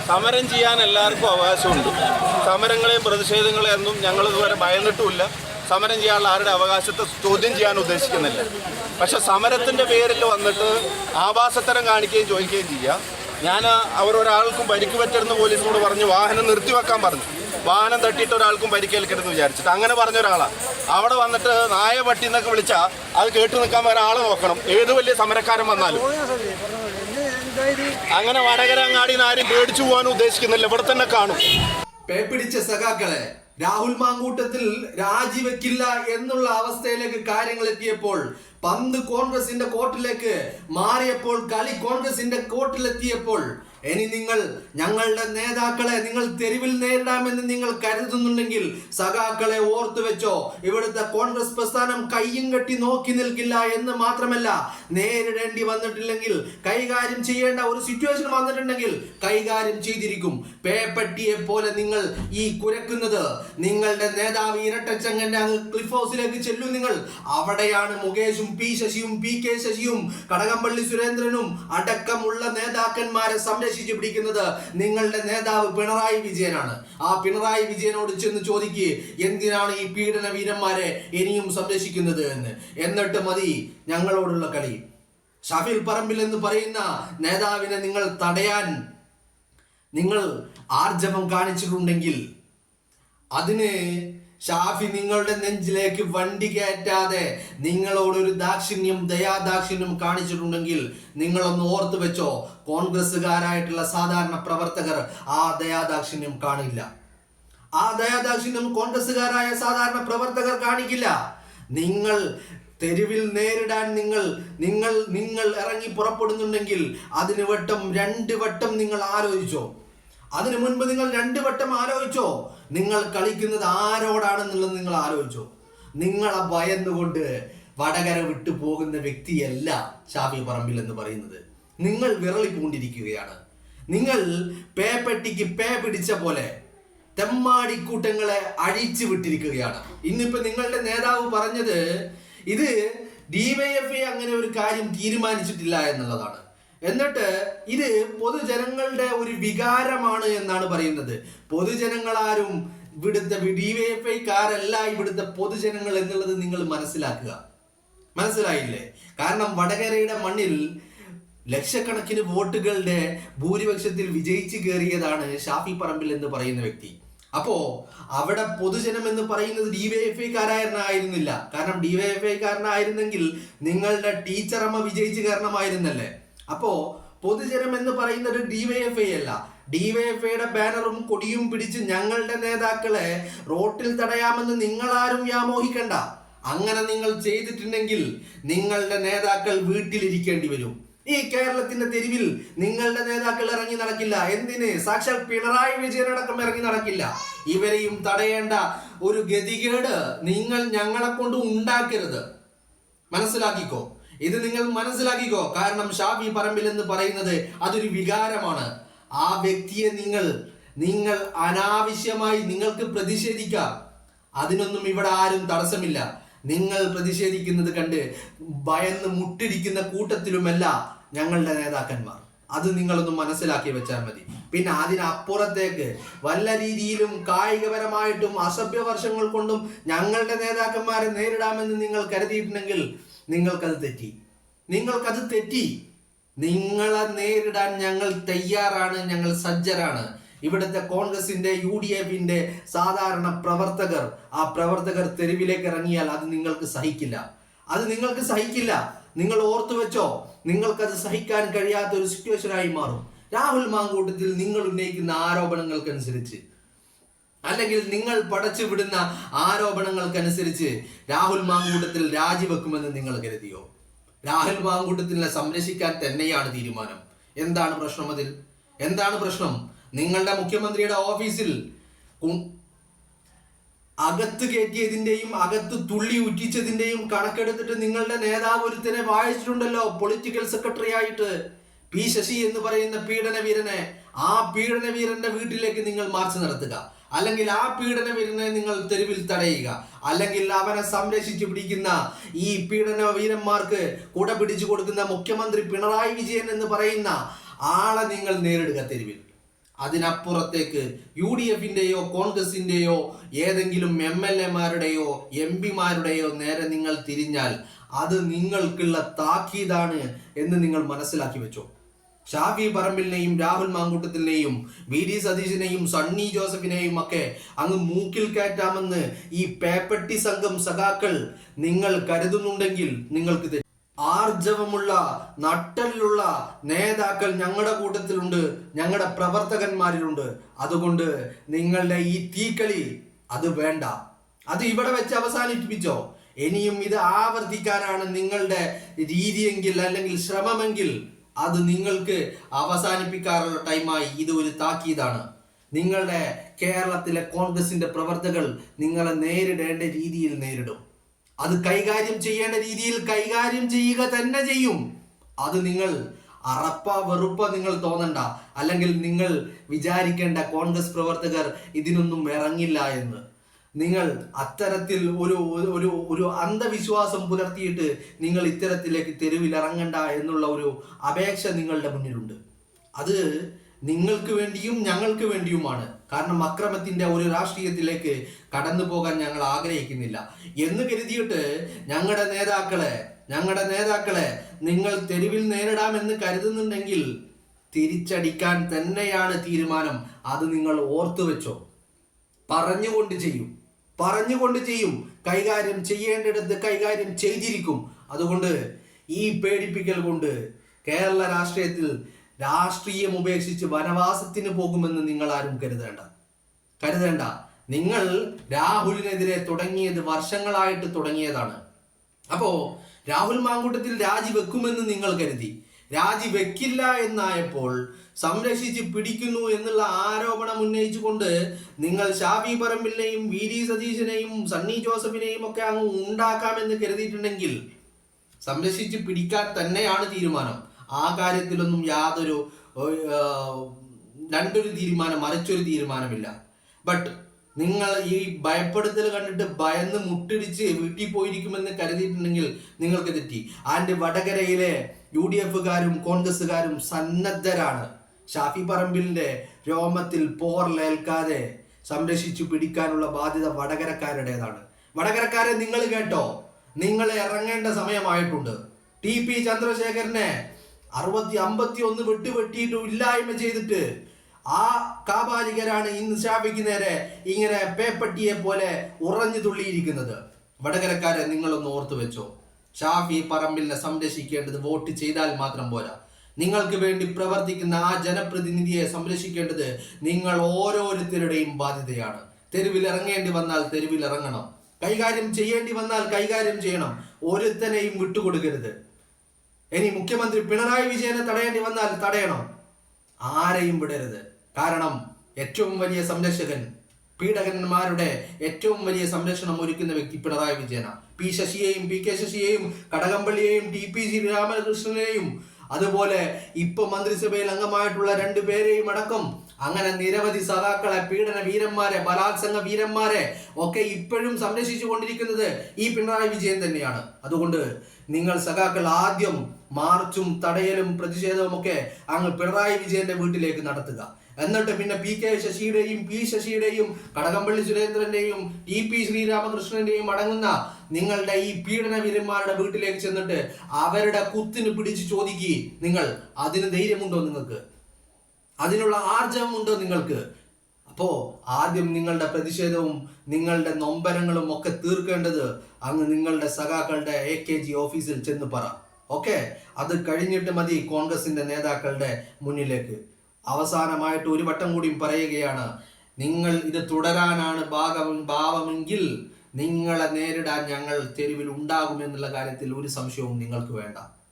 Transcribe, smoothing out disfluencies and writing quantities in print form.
സമരം ചെയ്യാൻ എല്ലാവർക്കും അവകാശമുണ്ട്. സമരങ്ങളെയും പ്രതിഷേധങ്ങളെയൊന്നും ഞങ്ങൾ ഇതുവരെ ഭയന്നിട്ടുമില്ല. സമരം ചെയ്യാനുള്ള ആരുടെ അവകാശത്തെ ചോദ്യം ചെയ്യാൻ ഉദ്ദേശിക്കുന്നില്ല. പക്ഷെ സമരത്തിൻ്റെ പേരിൽ വന്നിട്ട് ആഭാസത്തരം കാണിക്കുകയും ചോദിക്കുകയും ചെയ്യുക. ഞാൻ അവരൊരാൾക്കും പരിക്ക് പറ്റരുതെന്ന് പോലീസിനോട് പറഞ്ഞ് വാഹനം നിർത്തിവെക്കാൻ പറഞ്ഞു. വാഹനം തട്ടിയിട്ട് ഒരാൾക്കും പരിക്കേൽക്കരുതെന്ന് വിചാരിച്ചിട്ട് അങ്ങനെ പറഞ്ഞ ഒരാളാണ്. അവിടെ വന്നിട്ട് നായ പട്ടി എന്നൊക്കെ വിളിച്ചാൽ അത് കേട്ടു നിൽക്കാൻ വേറെ ആളെ നോക്കണം, ഏത് വലിയ സമരക്കാരൻ വന്നാലും. അങ്ങനെ വടകര അങ്ങാടിന്ന് ആരും പേടിച്ചു പോകാനും ഉദ്ദേശിക്കുന്നില്ല, ഇവിടെ തന്നെ കാണും. പേപ്പിടിച്ച സഖാക്കളെ രാഹുൽ മാങ്കൂട്ടത്തിൽ രാജിവെക്കില്ല എന്നുള്ള അവസ്ഥയിലേക്ക് കാര്യങ്ങൾ എത്തിയപ്പോൾ, പന്ത് കോൺഗ്രസിന്റെ കോർട്ടിലേക്ക് മാറിയപ്പോൾ, കളി കോൺഗ്രസിന്റെ കോർട്ടിലെത്തിയപ്പോൾ, ഇനി നിങ്ങൾ ഞങ്ങളുടെ നേതാക്കളെ നിങ്ങൾ തെരുവിൽ നേരിടാമെന്ന് നിങ്ങൾ കരുതുന്നുണ്ടെങ്കിൽ സഖാക്കളെ ഓർത്തു വെച്ചോ. ഇവിടുത്തെ കോൺഗ്രസ് പ്രസ്ഥാനം കയ്യും കെട്ടി നോക്കി നിൽക്കില്ല എന്ന് മാത്രമല്ല, നേരിടേണ്ടി വന്നിട്ടില്ലെങ്കിൽ, കൈകാര്യം ചെയ്യേണ്ട ഒരു സിറ്റുവേഷൻ വന്നിട്ടുണ്ടെങ്കിൽ കൈകാര്യം ചെയ്തിരിക്കും. പേപ്പട്ടിയെ പോലെ നിങ്ങൾ ഈ കുരക്കുന്നത്, നിങ്ങളുടെ നേതാവ് ഇരട്ടച്ചങ്ങന്റെ ക്ലിഫ് ഹൗസിലേക്ക് ചെല്ലും. നിങ്ങൾ അവിടെയാണ് മുകേഷും പി ശശിയും പി കെ ശശിയും കടകംപള്ളി സുരേന്ദ്രനും അടക്കമുള്ള നേതാക്കന്മാരെ സംരക്ഷിച്ചു പിടിക്കുന്നത് നിങ്ങളുടെ നേതാവ് പിണറായി വിജയനാണ്. ആ പിണറായി വിജയനോട് ചെന്ന് ചോദിക്കുക, എന്തിനാണ് ഈ പീഡന വീരന്മാരെ ഇനിയും സംരക്ഷിക്കുന്നത് എന്ന്. എന്നിട്ട് മതി ഞങ്ങളോടുള്ള കളി. ഷഫീൽ പറമ്പിൽ എന്ന് പറയുന്ന നേതാവിനെ നിങ്ങൾ തടയാൻ നിങ്ങൾ ആർജവം കാണിച്ചിട്ടുണ്ടെങ്കിൽ അതിന് ഷാഫി നിങ്ങളുടെ നെഞ്ചിലേക്ക് വണ്ടി കയറ്റാതെ നിങ്ങളോടൊരു ദാക്ഷിണ്യം, ദയാദാക്ഷിണ്യം കാണിച്ചിട്ടുണ്ടെങ്കിൽ നിങ്ങളൊന്ന് ഓർത്തു വെച്ചോ, കോൺഗ്രസ്സുകാരായിട്ടുള്ള സാധാരണ പ്രവർത്തകർ ആ ദയാദാക്ഷിണ്യം കാണില്ല. ആ ദയാദാക്ഷിണ്യം കോൺഗ്രസ്സുകാരായ സാധാരണ പ്രവർത്തകർ കാണിക്കില്ല. നിങ്ങൾ തെരുവിൽ നേരിടാൻ നിങ്ങൾ ഇറങ്ങി പുറപ്പെടുന്നുണ്ടെങ്കിൽ അതിന് രണ്ട് വട്ടം നിങ്ങൾ ആലോചിച്ചോ. അതിനു മുൻപ് നിങ്ങൾ 2 വട്ടം ആലോചിച്ചോ. നിങ്ങൾ കളിക്കുന്നത് ആരോടാണെന്നുള്ളത് നിങ്ങൾ ആലോചിച്ചോ. നിങ്ങളെ ഭയന്നുകൊണ്ട് വടകര വിട്ടു പോകുന്ന വ്യക്തിയല്ല ഷാഫി പറമ്പിൽ എന്ന് പറയുന്നത്. നിങ്ങൾ വിരളി പൂണ്ടിരിക്കുകയാണ്. നിങ്ങൾ പേപ്പെട്ടിക്ക് പേ പിടിച്ച പോലെ തെമ്മാടിക്കൂട്ടങ്ങളെ അഴിച്ചു വിട്ടിരിക്കുകയാണ്. ഇന്നിപ്പോ നിങ്ങളുടെ നേതാവ് പറഞ്ഞത് ഇത് ഡിവൈഎഫ്ഐ അങ്ങനെ ഒരു കാര്യം തീരുമാനിച്ചിട്ടില്ല എന്നുള്ളതാണ്. എന്നിട്ട് ഇത് പൊതുജനങ്ങളുടെ ഒരു വികാരമാണ് എന്നാണ് പറയുന്നത്. പൊതുജനങ്ങളാരും ഇവിടുത്തെ ഡിവൈഎഫ്ഐക്കാരല്ല ഇവിടുത്തെ പൊതുജനങ്ങൾ എന്നുള്ളത് നിങ്ങൾ മനസ്സിലാക്കുക. മനസ്സിലായില്ലേ? കാരണം വടകരയുടെ മണ്ണിൽ ലക്ഷക്കണക്കിന് വോട്ടുകളുടെ ഭൂരിപക്ഷത്തിൽ വിജയിച്ചു കയറിയതാണ് ഷാഫി പറമ്പിൽ എന്ന് പറയുന്ന വ്യക്തി. അപ്പോ അവിടെ പൊതുജനം എന്ന് പറയുന്നത് ഡിവൈഎഫ്ഐക്കാരായിരുന്നില്ല. കാരണം ഡിവൈഎഫ്ഐക്കാരനായിരുന്നെങ്കിൽ നിങ്ങളുടെ ടീച്ചറമ്മ വിജയിച്ചു കയറണമായിരുന്നല്ലേ. അപ്പോ പൊതുജനം എന്ന് പറയുന്നത് ഡിവൈഎഫ്ഐ അല്ല. ഡിവൈഎഫ്ഐയുടെ ബാനറും കൊടിയും പിടിച്ച് ഞങ്ങളുടെ നേതാക്കളെ റോട്ടിൽ തടയാമെന്ന് നിങ്ങളാരും വ്യാമോഹിക്കണ്ട. അങ്ങനെ നിങ്ങൾ ചെയ്തിട്ടുണ്ടെങ്കിൽ നിങ്ങളുടെ നേതാക്കൾ വീട്ടിലിരിക്കേണ്ടി വരും. ഈ കേരളത്തിന്റെ തെരുവിൽ നിങ്ങളുടെ നേതാക്കൾ ഇറങ്ങി നടക്കില്ല. എന്തിന്? സാക്ഷാൽ പിണറായി വിജയനടക്കം ഇറങ്ങി നടക്കില്ല. ഇവരെയും തടയേണ്ട ഒരു ഗതികേട് നിങ്ങൾ ഞങ്ങളെ കൊണ്ട് ഉണ്ടാക്കരുത്. മനസ്സിലാക്കിക്കോ, ഇത് നിങ്ങൾ മനസ്സിലാക്കിക്കോ. കാരണം ഷാഫി പറമ്പിൽ എന്ന് പറയുന്നത് അതൊരു വികാരമാണ്. ആ വ്യക്തിയെ നിങ്ങൾ അനാവശ്യമായി നിങ്ങൾക്ക് പ്രതിഷേധിക്കാം. അതിനൊന്നും ഇവിടെ ആരും തടസ്സമില്ല. നിങ്ങൾ പ്രതിഷേധിക്കുന്നത് കണ്ട് ഭയന്ന് മുട്ടിരിക്കുന്ന കൂട്ടത്തിലുമല്ല ഞങ്ങളുടെ നേതാക്കന്മാർ. അത് നിങ്ങളൊന്ന് മനസ്സിലാക്കി വെച്ചാൽ മതി. പിന്നെ അതിനപ്പുറത്തേക്ക് വല്ല രീതിയിലും കായികപരമായിട്ടും അസഭ്യവർഷങ്ങൾ കൊണ്ടും ഞങ്ങളുടെ നേതാക്കന്മാരെ നേരിടാമെന്ന് നിങ്ങൾ കരുതിയിട്ടുണ്ടെങ്കിൽ നിങ്ങൾക്കത് തെറ്റി. നിങ്ങളെ നേരിടാൻ ഞങ്ങൾ തയ്യാറാണ്, ഞങ്ങൾ സജ്ജരാണ്. ഇവിടുത്തെ കോൺഗ്രസിന്റെ UDFന്റെ സാധാരണ പ്രവർത്തകർ, ആ പ്രവർത്തകർ തെരുവിലേക്ക് ഇറങ്ങിയാൽ അത് നിങ്ങൾക്ക് സഹിക്കില്ല. നിങ്ങൾ ഓർത്തു വെച്ചോ, നിങ്ങൾക്കത് സഹിക്കാൻ കഴിയാത്ത ഒരു സിറ്റുവേഷനായി മാറും. രാഹുൽ മാങ്കൂട്ടത്തിൽ നിങ്ങൾ ഉന്നയിക്കുന്ന ആരോപണങ്ങൾക്കനുസരിച്ച്, അല്ലെങ്കിൽ നിങ്ങൾ പടച്ചു വിടുന്ന ആരോപണങ്ങൾക്കനുസരിച്ച് രാഹുൽ മാങ്കൂട്ടത്തിൽ രാജിവെക്കുമെന്ന് നിങ്ങൾ കരുതിയോ? രാഹുൽ മാങ്കൂട്ടത്തിനെ സംരക്ഷിക്കാൻ തന്നെയാണ് തീരുമാനം. എന്താണ് പ്രശ്നം? എന്താണ് പ്രശ്നം? നിങ്ങളുടെ മുഖ്യമന്ത്രിയുടെ ഓഫീസിൽ അകത്ത് കയറ്റിയതിന്റെയും അകത്ത് തുള്ളി ഉറ്റിച്ചതിന്റെയും കണക്കെടുത്തിട്ട് നിങ്ങളുടെ നേതാവ് ഒരുത്തനെ വായിച്ചിട്ടുണ്ടല്ലോ, പൊളിറ്റിക്കൽ സെക്രട്ടറി ആയിട്ട് പി ശശി എന്ന് പറയുന്ന പീഡനവീരനെ. ആ പീഡനവീരന്റെ വീട്ടിലേക്ക് നിങ്ങൾ മാർച്ച് നടത്തുക, അല്ലെങ്കിൽ ആ പീഡനവീരനെ നിങ്ങൾ തെരുവിൽ തടയുക, അല്ലെങ്കിൽ അവനെ സംരക്ഷിച്ചു പിടിക്കുന്ന ഈ പീഡനവീരന്മാർക്ക് കുട പിടിച്ചു കൊടുക്കുന്ന മുഖ്യമന്ത്രി പിണറായി വിജയൻ എന്ന് പറയുന്ന ആളെ നിങ്ങൾ നേരിടുക തെരുവിൽ. അതിനപ്പുറത്തേക്ക് UDF-ന്റെയോ കോൺഗ്രസിന്റെയോ ഏതെങ്കിലും MLA-മാരുടെയോ MP-മാരുടെയോ നേരെ നിങ്ങൾ തിരിഞ്ഞാൽ അത് നിങ്ങൾക്കുള്ള താക്കീതാണ് എന്ന് നിങ്ങൾ മനസ്സിലാക്കി വെച്ചോ. ഷാഫി പറമ്പിലിനെയും രാഹുൽ മാങ്കൂട്ടത്തിനെയും VD സതീശനെയും സണ്ണി ജോസഫിനെയും ഒക്കെ അങ്ങ് മൂക്കിൽ കയറ്റാമെന്ന് ഈ പേപ്പട്ടി സംഘം സഖാക്കൾ നിങ്ങൾ കരുതുന്നുണ്ടെങ്കിൽ നിങ്ങൾക്ക് ആർജവമുള്ള നട്ടലുള്ള നേതാക്കൾ ഞങ്ങളുടെ കൂട്ടത്തിലുണ്ട്, ഞങ്ങളുടെ പ്രവർത്തകന്മാരിലുണ്ട്. അതുകൊണ്ട് നിങ്ങളുടെ ഈ തീക്കളി അത് വേണ്ട, അത് ഇവിടെ വെച്ച് അവസാനിപ്പിച്ചോ. ഇനിയും ഇത് ആവർത്തിക്കാനാണ് നിങ്ങളുടെ രീതിയെങ്കിൽ അല്ലെങ്കിൽ ശ്രമമെങ്കിൽ അത് നിങ്ങൾക്ക് അവസാനിപ്പിക്കാറുള്ള ടൈമായി. ഇത് ഒരു താക്കീതാണ്. നിങ്ങളുടെ കേരളത്തിലെ കോൺഗ്രസിന്റെ പ്രവർത്തകർ നിങ്ങളെ നേരിടേണ്ട രീതിയിൽ നേരിടും. അത് കൈകാര്യം ചെയ്യേണ്ട രീതിയിൽ കൈകാര്യം ചെയ്യുക തന്നെ ചെയ്യും. അത് നിങ്ങൾ വെറുപ്പ നിങ്ങൾ തോന്നണ്ട, അല്ലെങ്കിൽ നിങ്ങൾ വിചാരിക്കേണ്ട കോൺഗ്രസ് പ്രവർത്തകർ ഇതിനൊന്നും ഇറങ്ങില്ല എന്ന്. നിങ്ങൾ അത്തരത്തിൽ ഒരു അന്ധവിശ്വാസം പുലർത്തിയിട്ട് നിങ്ങൾ ഇത്തരത്തിലേക്ക് തെരുവിൽ ഇറങ്ങണ്ട എന്നുള്ള ഒരു അപേക്ഷ നിങ്ങളുടെ മുന്നിലുണ്ട്. അത് നിങ്ങൾക്ക് വേണ്ടിയും ഞങ്ങൾക്ക് വേണ്ടിയുമാണ്. കാരണം അക്രമത്തിന്റെ ഒരു രാഷ്ട്രീയത്തിലേക്ക് കടന്നു പോകാൻ ഞങ്ങൾ ആഗ്രഹിക്കുന്നില്ല എന്ന് കരുതിയിട്ട് ഞങ്ങളുടെ നേതാക്കളെ നിങ്ങൾ തെരുവിൽ നേരിടാമെന്ന് കരുതുന്നുണ്ടെങ്കിൽ തിരിച്ചടിക്കാൻ തന്നെയാണ് തീരുമാനം. അത് നിങ്ങൾ ഓർത്തു വെച്ചോ. പറഞ്ഞുകൊണ്ട് ചെയ്യും. കൈകാര്യം ചെയ്യേണ്ടിടത്ത് കൈകാര്യം ചെയ്തിരിക്കും. അതുകൊണ്ട് ഈ പേടിപ്പിക്കൽ കൊണ്ട് കേരള രാഷ്ട്രീയം ഉപേക്ഷിച്ച് വനവാസത്തിന് പോകുമെന്ന് നിങ്ങൾ ആരും കരുതേണ്ട. നിങ്ങൾ രാഹുലിനെതിരെ തുടങ്ങിയത് വർഷങ്ങളായിട്ട് തുടങ്ങിയതാണ്. അപ്പോ രാഹുൽ മാങ്കൂട്ടത്തിൽ രാജിവെക്കുമെന്ന് നിങ്ങൾ കരുതി. രാജിവെക്കില്ല എന്നായപ്പോൾ സംരക്ഷിച്ച് പിടിക്കുന്നു എന്നുള്ള ആരോപണം ഉന്നയിച്ചുകൊണ്ട് നിങ്ങൾ ഷാഫി പറമ്പിലിനെയും VD സതീശനെയും സണ്ണി ജോസഫിനെയും ഒക്കെ അങ്ങ് ഉണ്ടാക്കാമെന്ന് കരുതിയിട്ടുണ്ടെങ്കിൽ സംരക്ഷിച്ച് പിടിക്കാൻ തന്നെയാണ് തീരുമാനം. ആ കാര്യത്തിലൊന്നും യാതൊരു മറിച്ചൊരു തീരുമാനമില്ല. ബട്ട് നിങ്ങൾ ഈ ഭയപ്പെടുത്തൽ കണ്ടിട്ട് ഭയന്ന് മുട്ടിടിച്ച് വീട്ടിൽ പോയിരിക്കുമെന്ന് കരുതിയിട്ടുണ്ടെങ്കിൽ നിങ്ങൾക്ക് തെറ്റി. ആൻഡ് വടകരയിലെ UDF-കാരും കോൺഗ്രസ്സുകാരും സന്നദ്ധരാണ്. ഷാഫി പറമ്പിലിന്റെ രോമത്തിൽ പോറലേൽക്കാതെ സംരക്ഷിച്ചു പിടിക്കാനുള്ള ബാധ്യത വടകരക്കാരുടേതാണ്. വടകരക്കാരെ നിങ്ങൾ കേട്ടോ, നിങ്ങൾ ഇറങ്ങേണ്ട സമയമായിട്ടുണ്ട്. TP ചന്ദ്രശേഖരനെ 51 വെട്ടിയിട്ട് ഇല്ലായ്മ ചെയ്തിട്ട് ആ കാപാലികരാണ് ഇന്ന് ഷാഫിക്ക് നേരെ ഇങ്ങനെ പേപ്പട്ടിയെ പോലെ ഉറഞ്ഞു തുള്ളിയിരിക്കുന്നത്. വടകരക്കാരെ നിങ്ങളൊന്ന് ഓർത്തു വെച്ചോ. ഷാഫി പറമ്പിലിനെ സംരക്ഷിക്കേണ്ടത് വോട്ട് ചെയ്താൽ മാത്രം പോരാ. നിങ്ങൾക്ക് വേണ്ടി പ്രവർത്തിക്കുന്ന ആ ജനപ്രതിനിധിയെ സംരക്ഷിക്കേണ്ടത് നിങ്ങൾ ഓരോരുത്തരുടെയും ബാധ്യതയാണ്. തെരുവിൽ ഇറങ്ങേണ്ടി വന്നാൽ തെരുവിൽ ഇറങ്ങണം. കൈകാര്യം ചെയ്യേണ്ടി വന്നാൽ കൈകാര്യം ചെയ്യണം. ഒരുത്തനെയും വിട്ടുകൊടുക്കരുത്. ഇനി മുഖ്യമന്ത്രി പിണറായി വിജയനെ തടയേണ്ടി വന്നാൽ തടയണം. ആരെയും വിടരുത്. കാരണം ഏറ്റവും വലിയ സംരക്ഷകൻ, പീഡകന്മാരുടെ ഏറ്റവും വലിയ സംരക്ഷണം ഒരുക്കുന്ന വ്യക്തി പിണറായി വിജയനാണ്. ശശിയെയും PK ശശിയെയും കടകംപള്ളിയെയും TP ശ്രീരാമകൃഷ്ണനെയും അതുപോലെ ഇപ്പൊ മന്ത്രിസഭയിൽ അംഗമായിട്ടുള്ള 2 പേരെയും അടക്കം അങ്ങനെ നിരവധി സഖാക്കളെ, പീഡന വീരന്മാരെ, ബലാത്സംഗ വീരന്മാരെ ഒക്കെ ഇപ്പോഴും സംരക്ഷിച്ചു കൊണ്ടിരിക്കുന്നത് ഈ പിണറായി വിജയൻ തന്നെയാണ്. അതുകൊണ്ട് നിങ്ങൾ സഖാക്കൾ ആദ്യം മാർച്ചും തടയലും പ്രതിഷേധവും ഒക്കെ അങ്ങ് പിണറായി വിജയന്റെ വീട്ടിലേക്ക് നടത്തുക. എന്നിട്ട് പിന്നെ PK ശശിയുടെയും P ശശിയുടെയും കടകംപള്ളി സുരേന്ദ്രന്റെയും TP ശ്രീരാമകൃഷ്ണന്റെയും അടങ്ങുന്ന നിങ്ങളുടെ ഈ പീഡന വീരന്മാരുടെ വീട്ടിലേക്ക് ചെന്നിട്ട് അവരുടെ കുത്തിന് പിടിച്ച് ചോദിക്കുക. നിങ്ങൾ അതിന് ധൈര്യമുണ്ടോ? നിങ്ങൾക്ക് അതിനുള്ള ആർജവമുണ്ടോ നിങ്ങൾക്ക്? അപ്പോ ആദ്യം നിങ്ങളുടെ പ്രതിഷേധവും നിങ്ങളുടെ നൊമ്പരങ്ങളും ഒക്കെ തീർക്കേണ്ടത് അങ്ങ് നിങ്ങളുടെ സഖാക്കളുടെ AKG ഓഫീസിൽ ചെന്ന് പറ. ഓക്കെ, അത് കഴിഞ്ഞിട്ട് മതി കോൺഗ്രസിന്റെ നേതാക്കളുടെ മുന്നിലേക്ക്. അവസാനമായിട്ട് ഒരു വട്ടം കൂടിയും പറയുകയാണ്, നിങ്ങൾ ഇത് തുടരാനാണ് ഭാവമെങ്കിൽ നിങ്ങളെ നേരിടാൻ ഞങ്ങൾ തെരുവിൽ ഉണ്ടാകുമെന്നുള്ള കാര്യത്തിൽ ഒരു സംശയവും നിങ്ങൾക്ക് വേണ്ട.